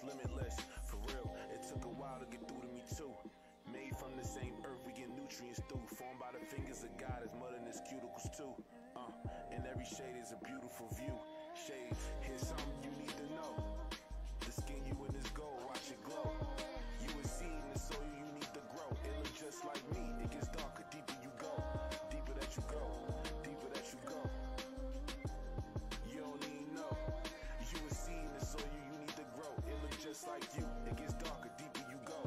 limitless. For real, it took a while to get through to me too. Made from the same earth, we get nutrients through. Formed by the fingers of God, as mud in his cuticles too. In every shade is a beautiful view. Shades, here's something you need to know. The skin you in is gold, watch it glow. You a seed in the soil, you need to grow. It look just like me, it gets darker, deeper you go. Deeper that you go, deeper that you go. You don't even know. You a seed in the soil, you need to grow. It look just like you, it gets darker, deeper you go.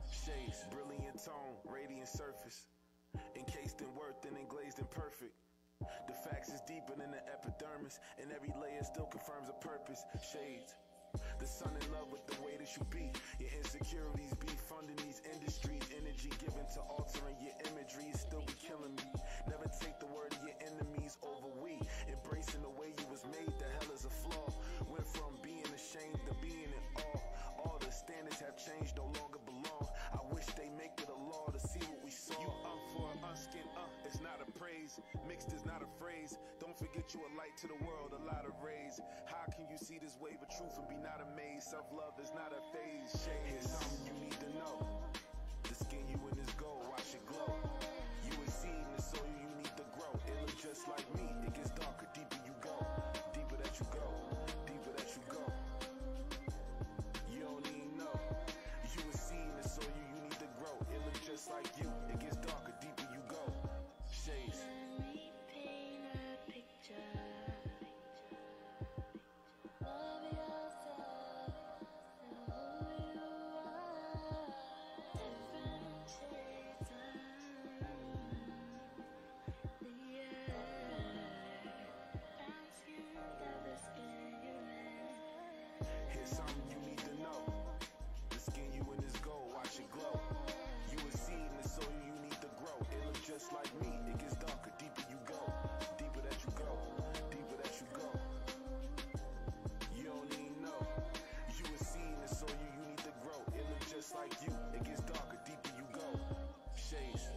Shades, brilliant tone, radiant surface. Encased in worth and englazed in perfect. The facts is deeper than the epidermis, and every layer still confirms a purpose. Shades, the sun in love with the way that you be. Your insecurities be funding these industries. Energy given to altering your imagery still be killing me. Never take the word of your enemies over we. Embracing the way you was made, the hell is a flaw. Went from being ashamed to being in awe. All the standards have changed, no longer belong. I wish they make it a law to see what we saw. You for unskin, it's not a praise. Mixed is not a phrase. Don't forget you a light to the world, a lot of rays. How can you see this wave of truth and be not amazed? Self-love is not a phase. Here's something you need to know. The skin you in is gold, watch it glow. You a seed in the soil, you need to grow. It look just like me, it gets darker, deeper you go. Deeper that you go, deeper that you go. You don't even know. You a seed in the soil, you need to grow. It look just like you, it gets darker, deeper you go. Shades. Just like me, it gets darker, deeper you go. Deeper that you go, deeper that you go. You don't even know. You a seed in the soil, you need to grow. It look just like you, it gets darker, deeper you go. Shades.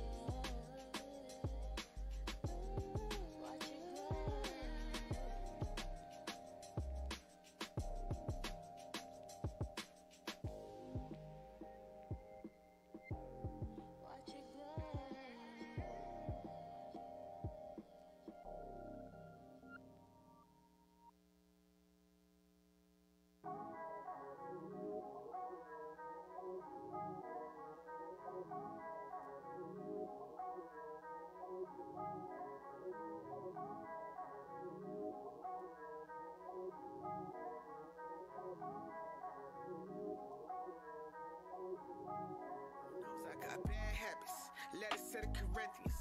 I got bad habits, letters to the Corinthians,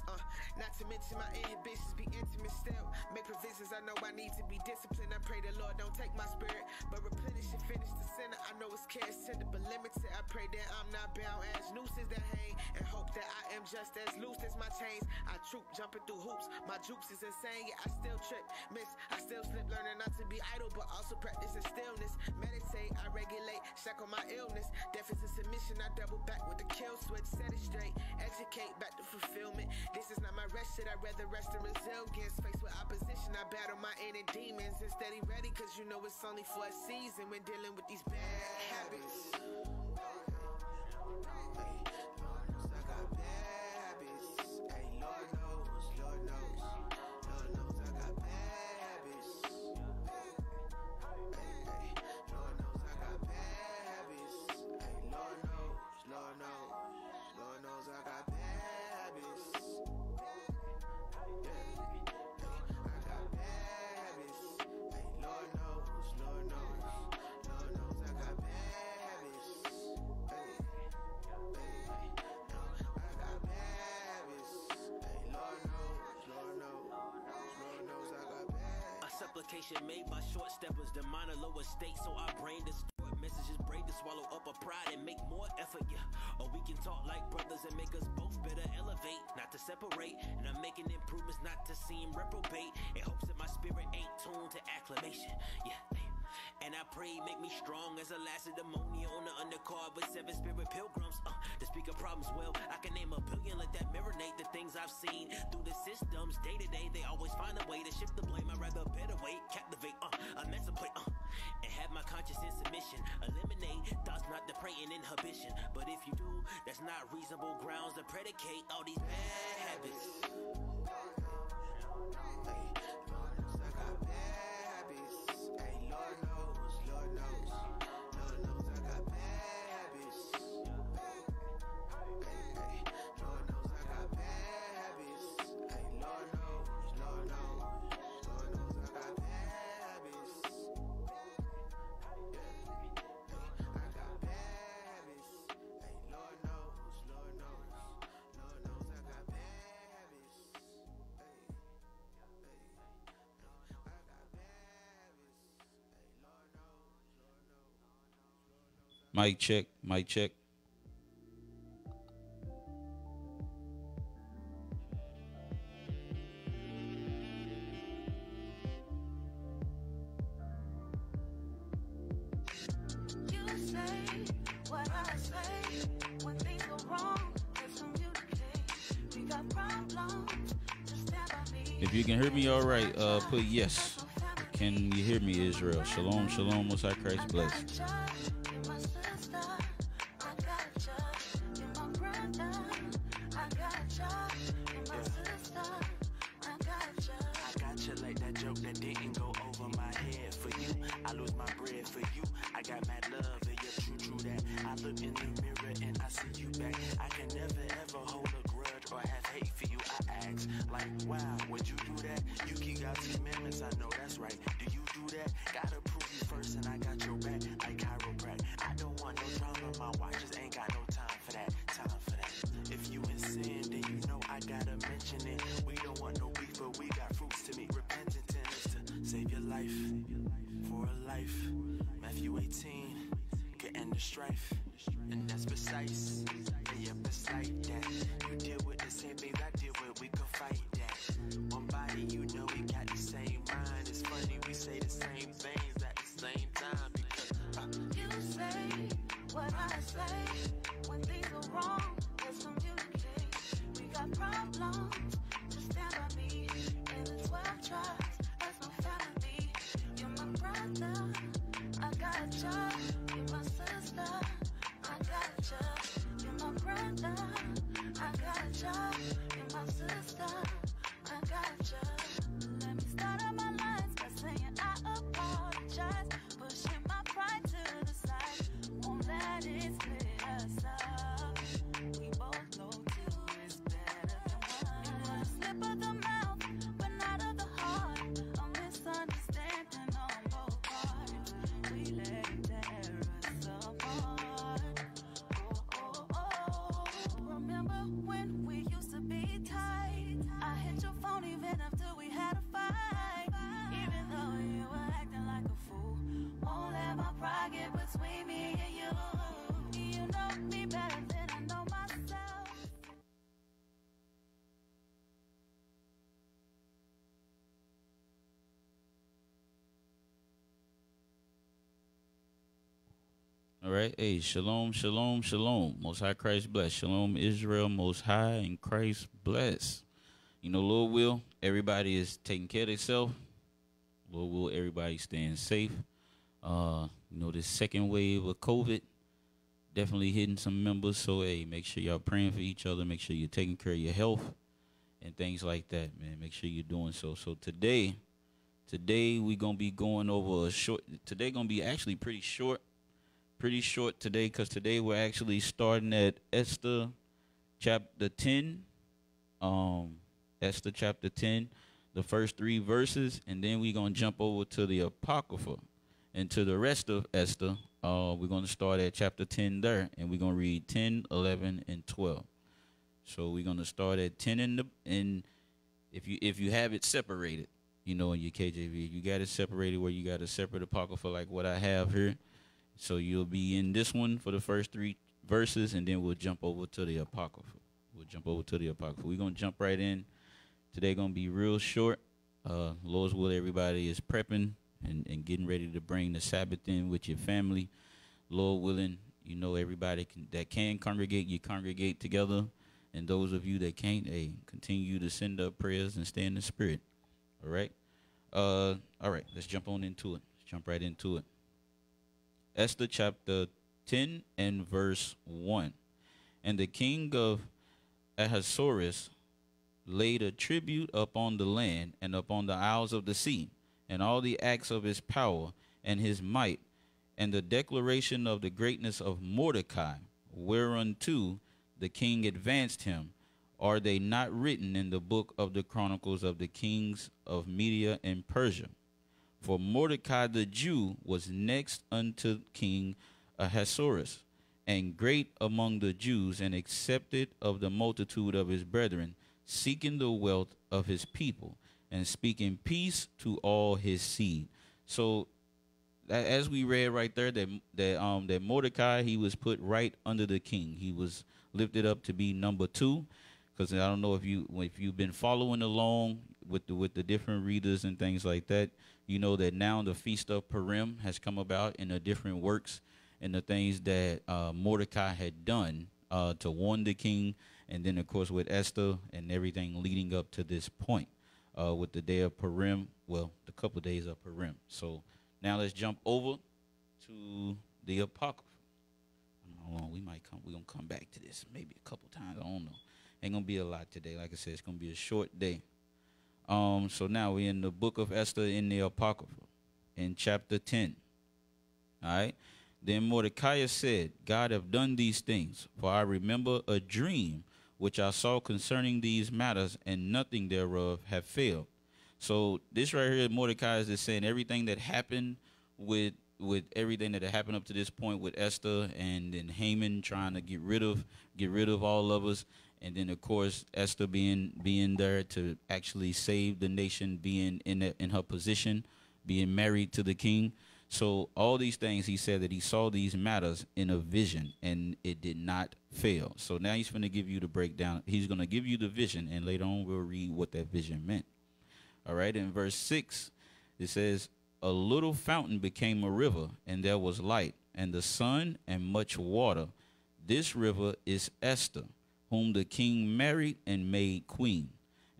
not to mention my inhibitions be intimate still. Make provisions, I know I need to be disciplined. I pray the Lord don't take my spirit, but replenish and finish the center. I know it's cash tender, but limited. I pray that I'm not bound as nooses that hang, and hope that I am just as loose as my chains. I troop, jumping through hoops, my jukes is insane. Yeah, I still trip, miss, I still slip, learning not to be idle, but also practicing stillness. Meditate, I regulate, check on my illness. Deficit submission, I double back with the kill switch. Set it straight, educate, back to fulfillment. This is not my rest shit, I'd rather rest in resilience. Faced with opposition, I battle my inner demons and steady ready, cause you know it's only for a season when dealing with these bad habits. Supplication made by short steppers, the mind of lower state, so our brain distort messages, brain to swallow up a pride and make more effort, yeah. Or we can talk like brothers and make us both better elevate, not to separate. And I'm making improvements, not to seem reprobate, in hopes that my spirit ain't tuned to acclamation, yeah. And I pray make me strong as a Lacedaemonian on the undercard with 7 spirit pilgrims to speak of problems. Well, I can name a billion, let that marinate. The things I've seen through the systems day to day, they always find a way to shift the blame. I'd rather better way, captivate, emancipate, and have my conscience in submission. Eliminate not the praying inhibition. But if you do, that's not reasonable grounds to predicate all these bad habits. Mic check, mic check. You say what I say when things go wrong. Let's communicate. We got problems. Just stand by me. If you can hear me all right, put yes. Can you hear me, Israel? Shalom, shalom, Most High Christ bless. Strife, and that's precise. Yeah, it's like that. You deal with the same things I deal with, we can fight that. One body, you know we got the same mind. It's funny we say the same things at the same time because you say what I say when things go wrong. Let's communicate. We got problems. Just stand by me. And it's 12 tribes. That's my family. You're my brother. I got a job. You're my sister. I got a job. You're my brother. I got a job. You're my sister. I got a job. Let me start out my lines by saying I apologize. Pushing my pride to the side. Won't let it split us up. We both know two is better than one. It was a slip of the mouth, but not of the heart. A misunderstanding on both parts. We let it tear us apart. Oh, oh, oh. Remember when we used to be tight? I hit your phone even after we had a fight. Even though you were acting like a fool. Won't let my pride get between me and you. You know me better than I know myself. All right. Hey, shalom, shalom, shalom. Most High Christ bless. Shalom, Israel, Most High and Christ bless. You know, Lord will, everybody is taking care of themselves. Lord will, everybody staying safe. You know, this second wave of COVID definitely hitting some members. So, hey, make sure y'all praying for each other. Make sure you're taking care of your health and things like that, man. Make sure you're doing so. So today we going to be going over a short, today going to be actually pretty short today, because today we're actually starting at Esther chapter 10. Esther chapter 10, the first 3 verses, and then we're going to jump over to the Apocrypha and to the rest of Esther. We're going to start at chapter 10 there, and we're going to read 10, 11, and 12. So we're going to start at 10 and if you have it separated, you know, in your KJV, you got it separated where you got a separate Apocrypha like what I have here. So you'll be in this one for the first 3 verses, and then we'll jump over to the Apocrypha. We're going to jump right in. Today going to be real short. Lord's will, everybody is prepping and getting ready to bring the Sabbath in with your family. Lord willing, you know, everybody that can congregate, you congregate together. And those of you that can't, hey, continue to send up prayers and stay in the spirit. All right? All right, let's jump on into it. Let's jump right into it. Esther chapter 10 and verse 1. And the king of Ahasuerus laid a tribute upon the land and upon the isles of the sea, and all the acts of his power and his might, and the declaration of the greatness of Mordecai, whereunto the king advanced him, are they not written in the book of the chronicles of the kings of Media and Persia? For Mordecai the Jew was next unto King Ahasuerus, and great among the Jews, and accepted of the multitude of his brethren, seeking the wealth of his people, and speaking peace to all his seed. So, as we read right there, that Mordecai, he was put right under the king. He was lifted up to be number 2, because I don't know if you've been following along with the different readers and things like that. You know that now the Feast of Purim has come about in the different works and the things that Mordecai had done to warn the king, and then of course with Esther and everything leading up to this point with the day of Purim, well, the couple of days of Purim. So now let's jump over to the Apocrypha. I don't know how long we're gonna come back to this maybe a couple times. I don't know. Ain't gonna be a lot today. Like I said, it's gonna be a short day. So now we're in the book of Esther in the Apocrypha, in chapter 10. All right. Then Mordecai said, God have done these things, for I remember a dream which I saw concerning these matters, and nothing thereof have failed. So this right here, Mordecai is just saying everything that happened with everything that had happened up to this point with Esther, and then Haman trying to get rid of all of us. And then, of course, Esther being there to actually save the nation, being in her position, being married to the king. So all these things, he said that he saw these matters in a vision, and it did not fail. So now he's going to give you the breakdown. He's going to give you the vision, and later on we'll read what that vision meant. All right, in verse 6, it says, a little fountain became a river, and there was light, and the sun, and much water. This river is Esther, whom the king married and made queen.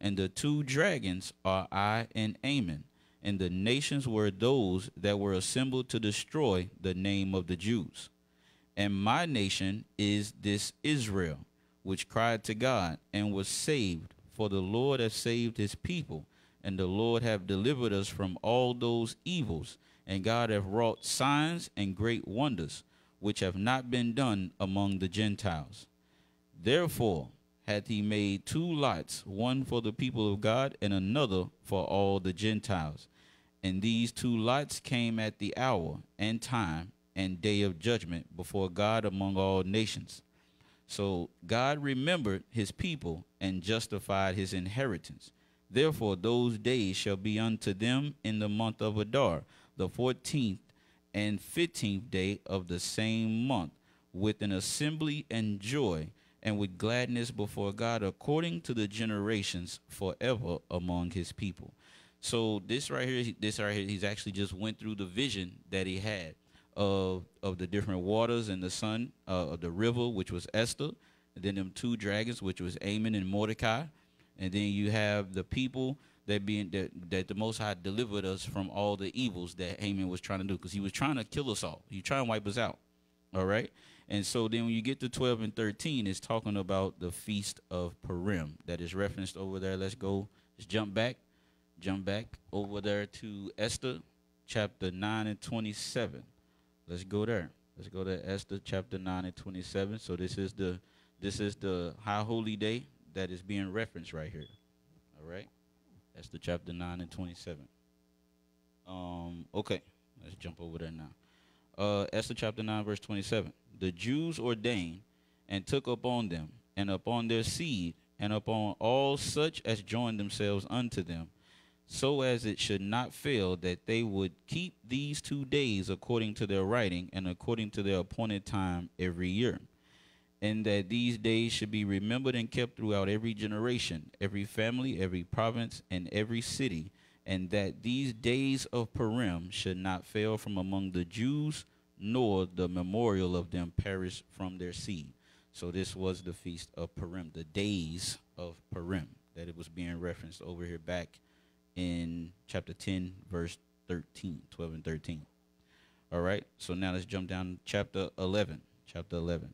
And the 2 dragons are I and Ammon, and the nations were those that were assembled to destroy the name of the Jews. And my nation is this Israel, which cried to God and was saved, for the Lord hath saved his people, and the Lord hath delivered us from all those evils, and God hath wrought signs and great wonders, which have not been done among the Gentiles. Therefore hath he made 2 lots, one for the people of God and another for all the Gentiles. And these 2 lots came at the hour and time and day of judgment before God among all nations. So God remembered his people and justified his inheritance. Therefore those days shall be unto them in the month of Adar, the 14th and 15th day of the same month, with an assembly and joy, and with gladness before God, according to the generations forever among his people. So this right here, he's actually just went through the vision that he had of the different waters and the sun, of the river, which was Esther, and then them 2 dragons, which was Ammon and Mordecai, and then you have the people that the Most High delivered us from all the evils that Haman was trying to do, because he was trying to kill us all. He was trying to wipe us out. All right. And so then when you get to 12 and 13, it's talking about the Feast of Purim that is referenced over there. Let's jump back over there to Esther chapter 9 and 27. Let's go there. Let's go to Esther chapter 9 and 27. So this is the high holy day that is being referenced right here. All right. Esther chapter 9 and 27. Okay. Let's jump over there now. Esther chapter 9 verse 27. The Jews ordained and took upon them and upon their seed and upon all such as joined themselves unto them, so as it should not fail, that they would keep these 2 days according to their writing and according to their appointed time every year, and that these days should be remembered and kept throughout every generation, every family, every province, and every city, and that these days of Purim should not fail from among the Jews, nor the memorial of them perish from their seed. So this was the Feast of Purim, the days of Purim, that it was being referenced over here back in chapter 10, verse 13, 12 and 13. All right. So now let's jump down to chapter 11. Chapter 11.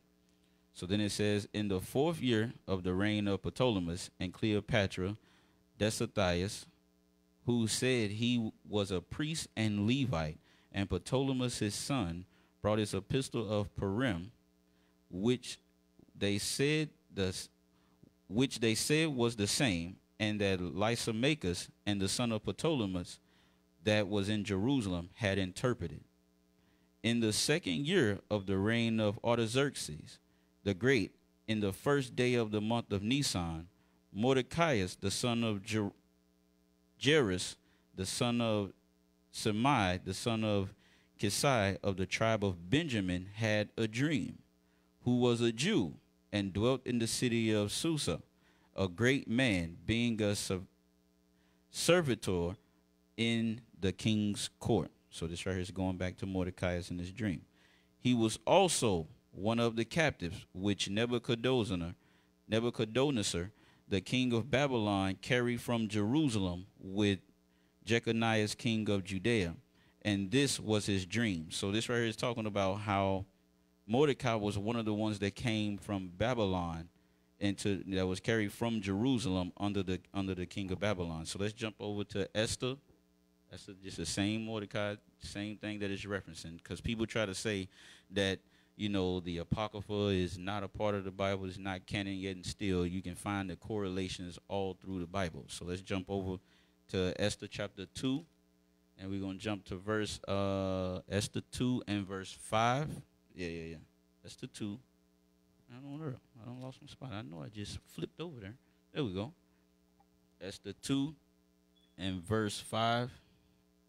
So then it says, in the 4th year of the reign of Ptolemy and Cleopatra, Desitheus, who said he was a priest and Levite, and Ptolemy his son, brought his epistle of Purim, which they said was the same, and that Lysimachus and the son of Ptolemy that was in Jerusalem had interpreted. In the 2nd year of the reign of Artaxerxes the Great, in the 1st day of the month of Nisan, Mordecai, the son of Jairus, the son of Semai, the son of Kisai of the tribe of Benjamin, had a dream, who was a Jew and dwelt in the city of Susa, a great man, being a servitor in the king's court. So this right here is going back to Mordecai in his dream. He was also one of the captives which Nebuchadnezzar, the king of Babylon, carried from Jerusalem with Jeconiah, king of Judea. And this was his dream. So this right here is talking about how Mordecai was one of the ones that came from Babylon that was carried from Jerusalem under the king of Babylon. So let's jump over to Esther. That's just the same Mordecai, same thing that it's referencing. Because people try to say that, you know, the Apocrypha is not a part of the Bible, it's not canon yet, and still you can find the correlations all through the Bible. So let's jump over to Esther chapter 2, and we're going to jump to verse Esther 2 and verse 5. Yeah. Esther 2. I don't lost my spot. I know I just flipped over there. There we go. Esther 2 and verse 5.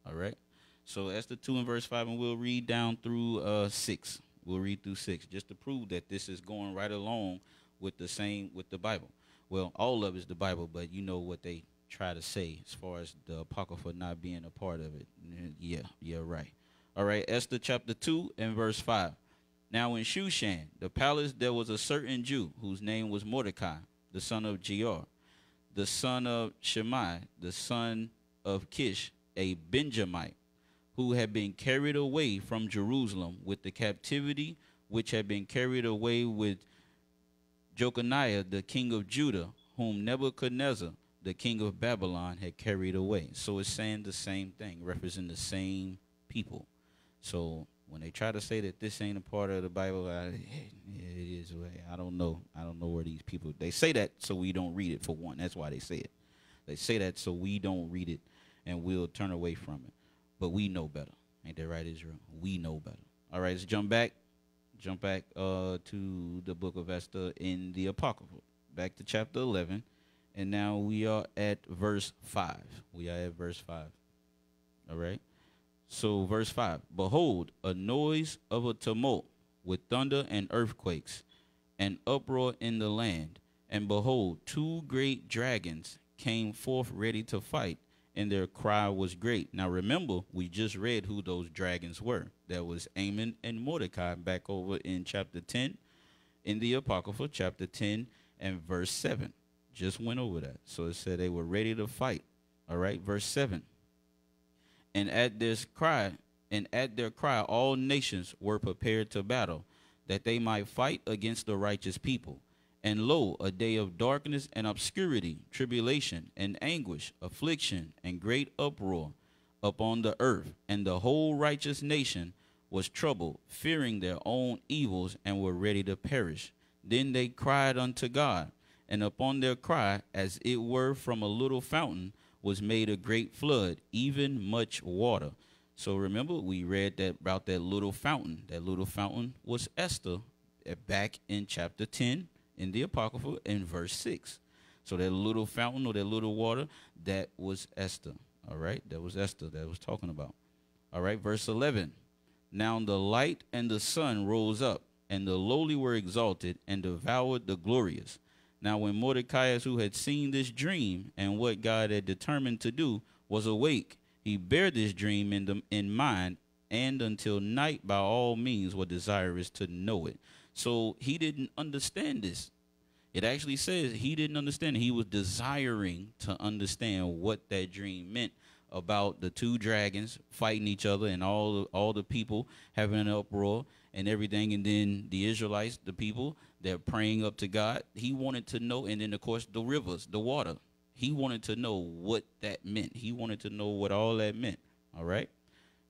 All right. So Esther 2 and verse 5, and we'll read down through 6. We'll read through 6 just to prove that this is going right along with the Bible. Well, all of it is the Bible, but you know what they try to say as far as the Apocrypha not being a part of it. Yeah, right. All right, Esther chapter 2 and verse 5. Now in Shushan, the palace, there was a certain Jew whose name was Mordecai, the son of Jair, the son of Shimei, the son of Kish, a Benjamite, who had been carried away from Jerusalem with the captivity which had been carried away with Jeconiah, the king of Judah, whom Nebuchadnezzar, the king of Babylon, had carried away. So it's saying the same thing, representing the same people. So when they try to say that this ain't a part of the Bible, it is. I don't know. I don't know where these people, they say that so we don't read it, for one. That's why they say it. They say that so we don't read it and we'll turn away from it. But we know better. Ain't that right, Israel? We know better. All right, let's jump back to the book of Esther in the Apocrypha. Back to chapter 11. And now we are at verse 5. We are at verse 5. All right. So verse 5. Behold, a noise of a tumult with thunder and earthquakes, and uproar in the land. And behold, 2 great dragons came forth ready to fight, and their cry was great. Now remember, we just read who those dragons were. That was Ammon and Mordecai back over in chapter 10 in the Apocrypha, chapter 10 and verse 7. Just went over that. So it said they were ready to fight. All right, verse 7. And at their cry, all nations were prepared to battle, that they might fight against the righteous people. And lo, a day of darkness and obscurity, tribulation and anguish, affliction and great uproar upon the earth. And the whole righteous nation was troubled, fearing their own evils, and were ready to perish. Then they cried unto God, and upon their cry, as it were from a little fountain, was made a great flood, even much water. So remember, we read that about that little fountain. That little fountain was Esther back in chapter 10 in the Apocrypha in verse 6. So that little fountain or that little water, that was Esther. All right, that was Esther that was talking about. All right, verse 11. Now the light and the sun rose up, and the lowly were exalted, and devoured the glorious. Now when Mordecai, who had seen this dream and what God had determined to do, was awake, he bare this dream in mind, and until night by all means was desirous to know it. So he didn't understand this. It actually says he didn't understand it. He was desiring to understand what that dream meant about the two dragons fighting each other and all the people having an uproar and everything. And then the Israelites, the people, they're praying up to God. He wanted to know. And then, of course, the rivers, the water. He wanted to know what that meant. He wanted to know what all that meant. All right.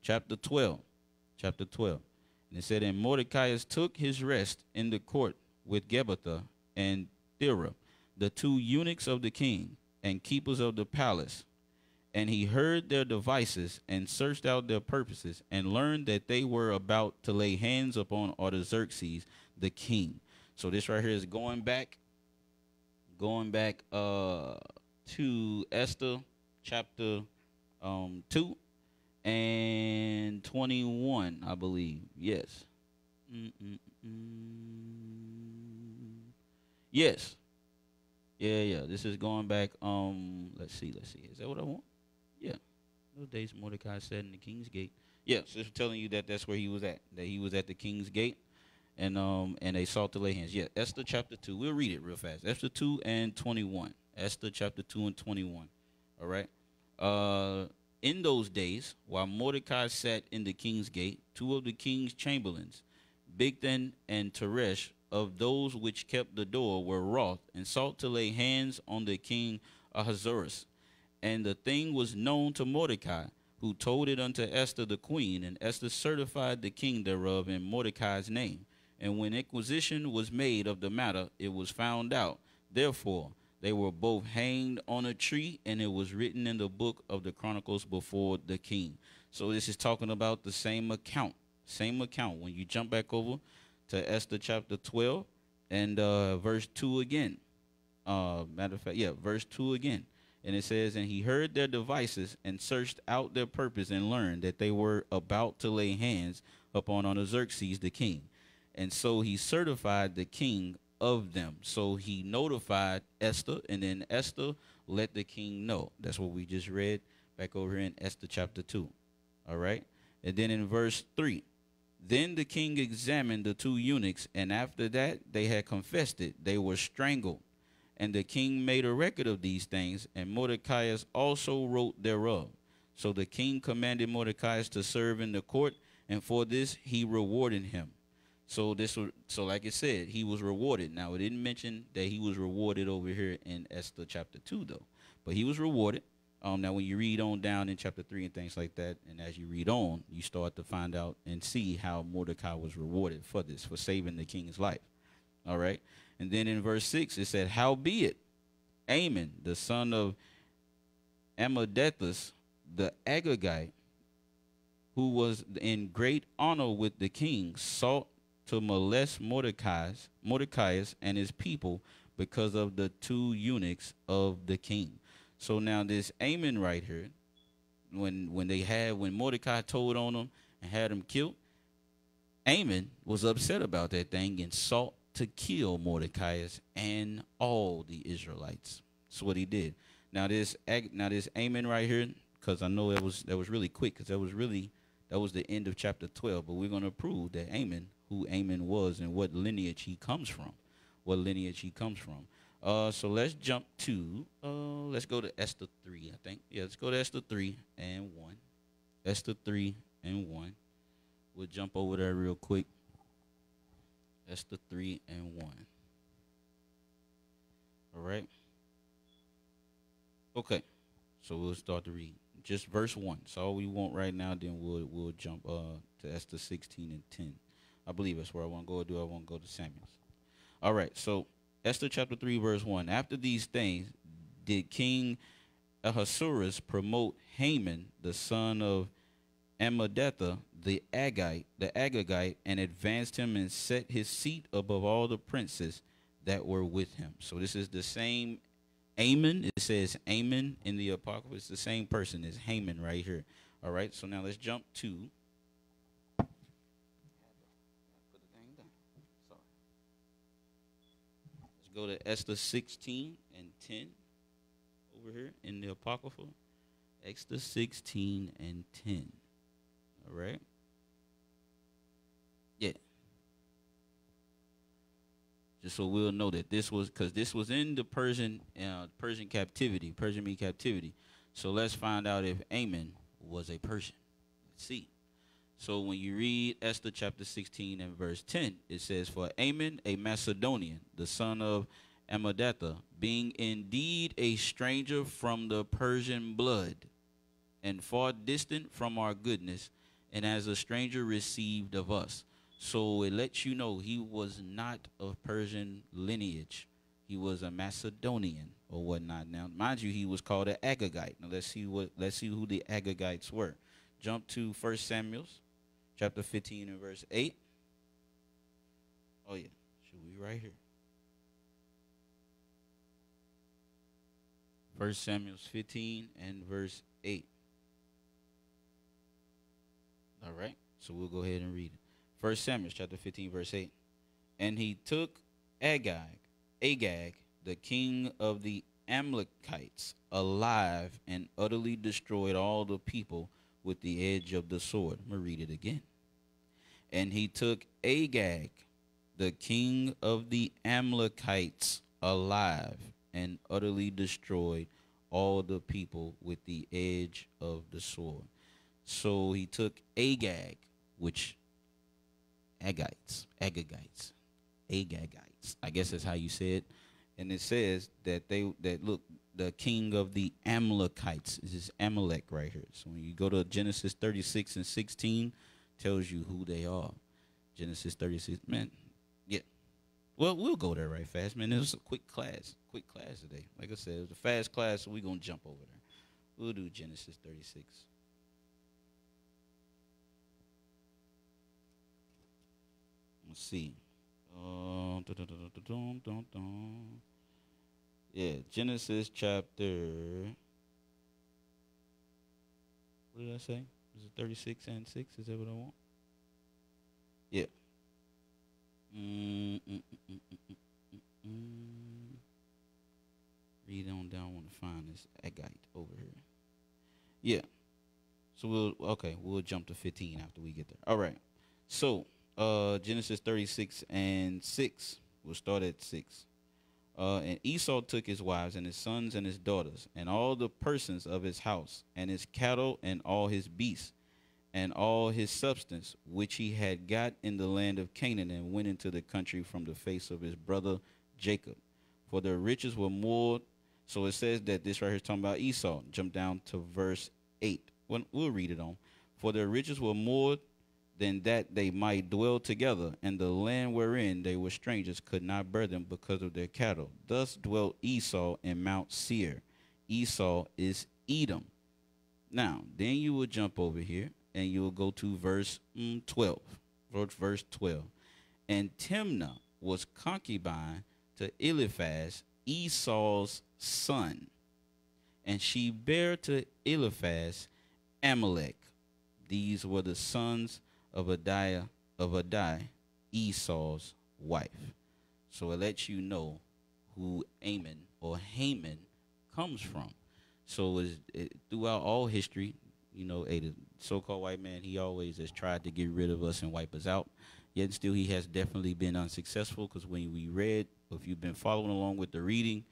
Chapter 12. Chapter 12. And it said, and Mordecai took his rest in the court with Gabbatha and Thera, the two eunuchs of the king and keepers of the palace. And he heard their devices and searched out their purposes and learned that they were about to lay hands upon Artaxerxes, the king. So this right here is going back to Esther chapter 2 and 21, I believe. Yes. Yes. Yeah. This is going back. Let's see. Is that what I want? Yeah. Those days Mordecai sat in the king's gate. Yeah. So it's telling you that that's where he was at. That he was at the king's gate, and they sought to lay hands. Yeah. Esther chapter 2. We'll read it real fast. Esther 2 and 21. Esther chapter 2 and 21. All right. In those days, while Mordecai sat in the king's gate, two of the king's chamberlains, Bigthan and Teresh, of those which kept the door, were wroth and sought to lay hands on the king Ahasuerus. And the thing was known to Mordecai, who told it unto Esther the queen, and Esther certified the king thereof in Mordecai's name. And when inquisition was made of the matter, it was found out. Therefore, they were both hanged on a tree, and it was written in the book of the Chronicles before the king. So this is talking about the same account. Same account. When you jump back over to Esther chapter 12 and verse 2 again. Matter of fact, yeah, verse 2 again. And it says, and he heard their devices and searched out their purpose and learned that they were about to lay hands upon Artaxerxes the king. And so he certified the king of them. So he notified Esther, and then Esther let the king know. That's what we just read back over here in Esther chapter 2. All right. And then in verse 3, then the king examined the two eunuchs, and after that they had confessed it, they were strangled. And the king made a record of these things, and Mordecai also wrote thereof. So the king commanded Mordecai to serve in the court, and for this he rewarded him. So like it said, he was rewarded. Now, it didn't mention that he was rewarded over here in Esther chapter 2, though. But he was rewarded. Now, when you read on down in chapter 3 and things like that, and as you read on, you start to find out and see how Mordecai was rewarded for this, for saving the king's life. All right? And then in verse 6, it said, howbeit, Amon, the son of Ammedatha, the Agagite, who was in great honor with the king, sought to molest Mordecai and his people because of the two eunuchs of the king. So now this Amon right here, when Mordecai told on him and had him killed, Amon was upset about that thing and sought to kill Mordecai and all the Israelites. That's what he did. Now this Amon right here, because I know that was really quick, because that was the end of chapter 12. But we're going to prove that Amon, who Amon was and what lineage he comes from. So let's jump to, let's go to Esther 3, I think. Yeah, let's go to Esther 3 and 1. Esther 3 and 1. We'll jump over there real quick. Esther 3 and 1. All right. Okay. So we'll start to read. Just verse 1. That's all we want right now. Then we'll jump to Esther 16 and 10. I believe that's where I want to go. I want to go to Samuel. All right. So Esther chapter 3, verse 1. After these things did King Ahasuerus promote Haman, the son of Ammedatha, the Agagite, and advanced him and set his seat above all the princes that were with him. So this is the same Amon. It says Amon in the Apocrypha. It's the same person as Haman right here. All right. So now let's jump to. Let's go to Esther 16 and 10 over here in the Apocrypha. Esther 16 and 10. All right. Yeah. Just so we'll know that this was, because this was in the Persian captivity, Persian Medes captivity. So let's find out if Ammon was a Persian. Let's see. So when you read Esther chapter 16 and verse 10, it says, "For Ammon, a Macedonian, the son of Ammedatha, being indeed a stranger from the Persian blood, and far distant from our goodness, and as a stranger received of us." So it lets you know he was not of Persian lineage. He was a Macedonian or whatnot. Now, mind you, he was called an Agagite. Now let's see who the Agagites were. Jump to 1 Samuel chapter 15 and verse 8. Oh yeah, should we right here? 1 Samuel 15 and verse 8. All right, so we'll go ahead and read it. 1 Samuel chapter 15 verse 8. "And he took Agag, the king of the Amalekites, alive, and utterly destroyed all the people with the edge of the sword." I'm going to read it again. "And he took Agag, the king of the Amalekites, alive, and utterly destroyed all the people with the edge of the sword." So he took Agag, which Agagites, I guess that's how you say it. And it says that the king of the Amalekites is this Amalek right here. So when you go to Genesis 36 and 16, tells you who they are. Genesis 36, man, yeah. Well, we'll go there right fast, man. It was a quick class today. Like I said, it was a fast class, so we're going to jump over there. We'll do Genesis 36. Let's see. Yeah, Genesis chapter. What did I say? Was it 36 and 6? Is that what I want? Yeah. Read on down. I want to find this Agite over here. Yeah. So we'll jump to 15 after we get there. All right. So Genesis 36 and 6. We'll start at 6. "And Esau took his wives and his sons and his daughters and all the persons of his house and his cattle and all his beasts and all his substance which he had got in the land of Canaan, and went into the country from the face of his brother Jacob. For their riches were more." So it says that this right here is talking about Esau. Jump down to verse 8. We'll read it on. "For their riches were more than that they might dwell together, and the land wherein they were strangers could not bear them because of their cattle. Thus dwelt Esau in Mount Seir." Esau is Edom. Now, then you will jump over here, and you will go to verse 12. Verse 12. "And Timnah was concubine to Eliphaz, Esau's son, and she bare to Eliphaz Amalek. These were the sons of Adai, Esau's wife." So it lets you know who Ammon or Haman comes from. So throughout all history, the so-called white man, he always has tried to get rid of us and wipe us out. Yet still he has definitely been unsuccessful, because when we read, if you've been following along with the reading,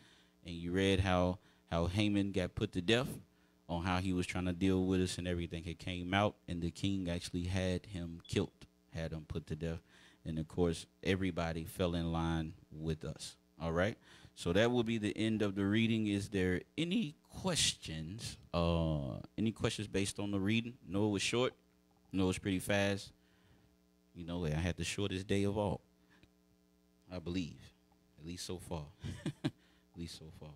and you read how Haman got put to death, on how he was trying to deal with us and everything, it came out, and the king actually had him killed, had him put to death. And, of course, everybody fell in line with us. All right? So that will be the end of the reading. Is there any questions? Any questions based on the reading? No, it was short. No, it was pretty fast. I had the shortest day of all, I believe, at least so far. At least so far.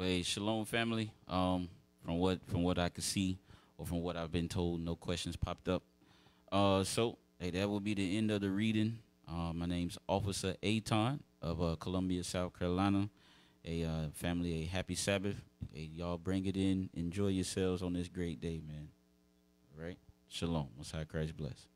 Well, hey, shalom, family. From what I could see, or from what I've been told, no questions popped up. So hey, that will be the end of the reading. My name's Officer Aton of Columbia, South Carolina. Family, a happy Sabbath. Hey, y'all bring it in. Enjoy yourselves on this great day, man. All right. Shalom. Most High Christ bless.